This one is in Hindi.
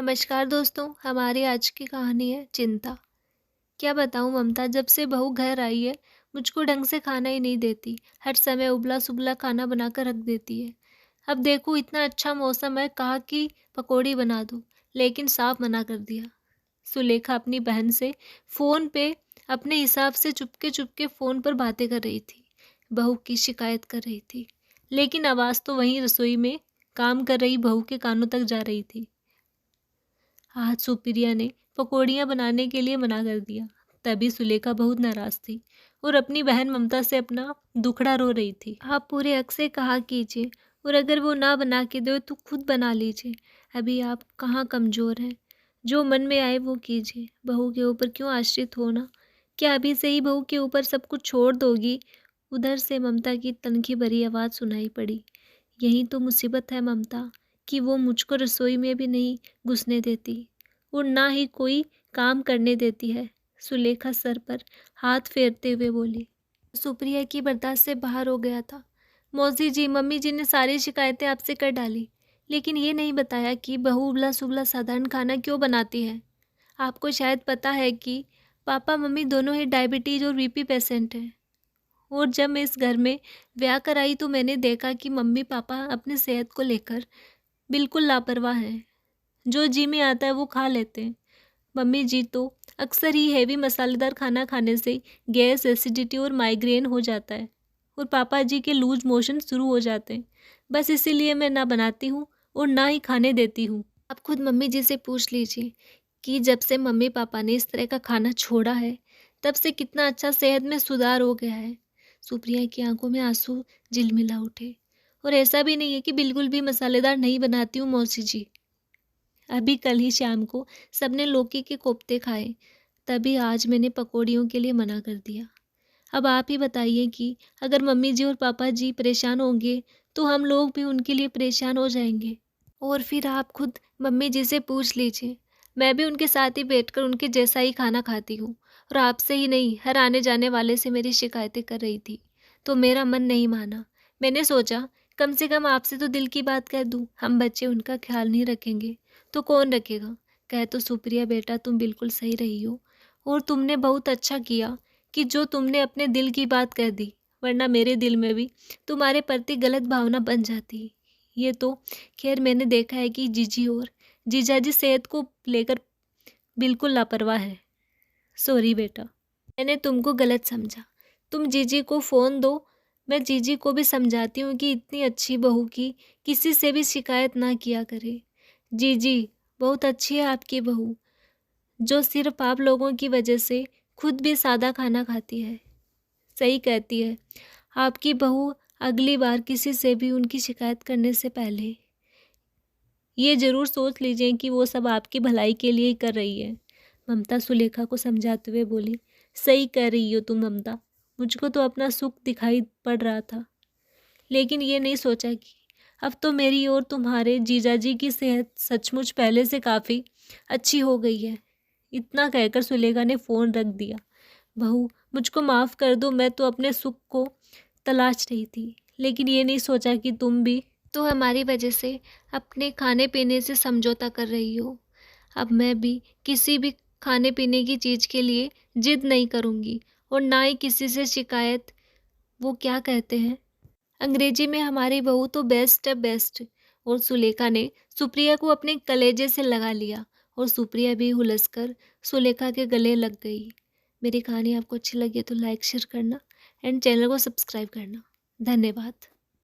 नमस्कार दोस्तों, हमारी आज की कहानी है चिंता। क्या बताऊँ ममता, जब से बहू घर आई है, मुझको ढंग से खाना ही नहीं देती। हर समय उबला-सुबला खाना बनाकर रख देती है। अब देखो इतना अच्छा मौसम है, कहा कि पकौड़ी बना दो, लेकिन साफ मना कर दिया। सुलेखा अपनी बहन से फ़ोन पे अपने हिसाब से चुपके-चुपके फ़ोन पर बातें कर रही थी। बहू की शिकायत कर रही थी, लेकिन आवाज़ तो वहीं रसोई में काम कर रही बहू के कानों तक जा रही थी। आज सुप्रिया ने पकौड़ियाँ बनाने के लिए मना कर दिया। तभी सुलेखा बहुत नाराज़ थी और अपनी बहन ममता से अपना दुखड़ा रो रही थी। आप पूरे हक से कहा कीजिए, और अगर वो ना बना के दे तो खुद बना लीजिए। अभी आप कहाँ कमज़ोर हैं। जो मन में आए वो कीजिए। बहू के ऊपर क्यों आश्रित होना। क्या अभी से ही बहू के ऊपर सब कुछ छोड़ दोगी। उधर से ममता की तनखी भरी आवाज़ सुनाई पड़ी। यही तो मुसीबत है ममता, कि वो मुझको रसोई में भी नहीं घुसने देती और ना ही कोई काम करने देती है। सुलेखा सर पर हाथ फेरते हुए बोली। सुप्रिया की बर्दाश्त से बाहर हो गया था। मौसी जी, मम्मी जी ने सारी शिकायतें आपसे कर डाली, लेकिन ये नहीं बताया कि बहू उबला सुबला साधारण खाना क्यों बनाती है। आपको शायद पता है कि पापा मम्मी दोनों ही डायबिटीज़ और बीपी पेशेंट हैं। और जब मैं इस घर में ब्याह कर आई तो मैंने देखा कि मम्मी पापा अपनी सेहत को लेकर बिल्कुल लापरवाह हैं। जो जी में आता है वो खा लेते हैं। मम्मी जी तो अक्सर ही हेवी मसालेदार खाना खाने से गैस, एसिडिटी और माइग्रेन हो जाता है, और पापा जी के लूज मोशन शुरू हो जाते हैं। बस इसीलिए मैं ना बनाती हूँ और ना ही खाने देती हूँ। आप खुद मम्मी जी से पूछ लीजिए कि जब से मम्मी पापा ने इस तरह का खाना छोड़ा है, तब से कितना अच्छा सेहत में सुधार हो गया है। सुप्रिया की आंखों में आंसू झिलमिला उठे। और ऐसा भी नहीं है कि बिल्कुल भी मसालेदार नहीं बनाती हूँ मौसी जी। अभी कल ही शाम को सबने लौकी के कोफ्ते खाए, तभी आज मैंने पकौड़ियों के लिए मना कर दिया। अब आप ही बताइए कि अगर मम्मी जी और पापा जी परेशान होंगे, तो हम लोग भी उनके लिए परेशान हो जाएंगे। और फिर आप खुद मम्मी जी से पूछ लीजिए। मैं भी उनके साथ ही बैठकर उनके जैसा ही खाना खाती हूँ, और आपसे ही नहीं, हर आने जाने वाले से मेरी शिकायतें कर रही थी, तो मेरा मन नहीं माना। मैंने सोचा कम से कम आपसे तो दिल की बात कह दूँ। हम बच्चे उनका ख्याल नहीं रखेंगे तो कौन रखेगा। कह तो सुप्रिया बेटा तुम बिल्कुल सही रही हो, और तुमने बहुत अच्छा किया कि जो तुमने अपने दिल की बात कह दी, वरना मेरे दिल में भी तुम्हारे प्रति गलत भावना बन जाती। ये तो खैर मैंने देखा है कि जीजी और जीजाजी सेहत को लेकर बिल्कुल लापरवाह है। सॉरी बेटा, मैंने तुमको गलत समझा। तुम जीजी को फ़ोन दो, मैं जीजी को भी समझाती हूँ कि इतनी अच्छी बहू की किसी से भी शिकायत ना किया करे। जीजी, बहुत अच्छी है आपकी बहू, जो सिर्फ आप लोगों की वजह से खुद भी सादा खाना खाती है। सही कहती है आपकी बहू। अगली बार किसी से भी उनकी शिकायत करने से पहले ये ज़रूर सोच लीजिए कि वो सब आपकी भलाई के लिए ही कर रही है। ममता सुलेखा को समझाते हुए बोली। सही कह रही हो तुम ममता, मुझको तो अपना सुख दिखाई पड़ रहा था, लेकिन ये नहीं सोचा कि अब तो मेरी और तुम्हारे जीजाजी की सेहत सचमुच पहले से काफ़ी अच्छी हो गई है। इतना कहकर सुलेखा ने फ़ोन रख दिया। बहू, मुझको माफ़ कर दो, मैं तो अपने सुख को तलाश रही थी, लेकिन ये नहीं सोचा कि तुम भी तो हमारी वजह से अपने खाने पीने से समझौता कर रही हो। अब मैं भी किसी भी खाने पीने की चीज़ के लिए जिद नहीं करूँगी, और ना ही किसी से शिकायत। वो क्या कहते हैं अंग्रेजी में, हमारी बहू तो बेस्ट है बेस्ट। और सुलेखा ने सुप्रिया को अपने कलेजे से लगा लिया, और सुप्रिया भी हुलसकर सुलेखा के गले लग गई। मेरी कहानी आपको अच्छी लगी तो लाइक शेयर करना एंड चैनल को सब्सक्राइब करना। धन्यवाद।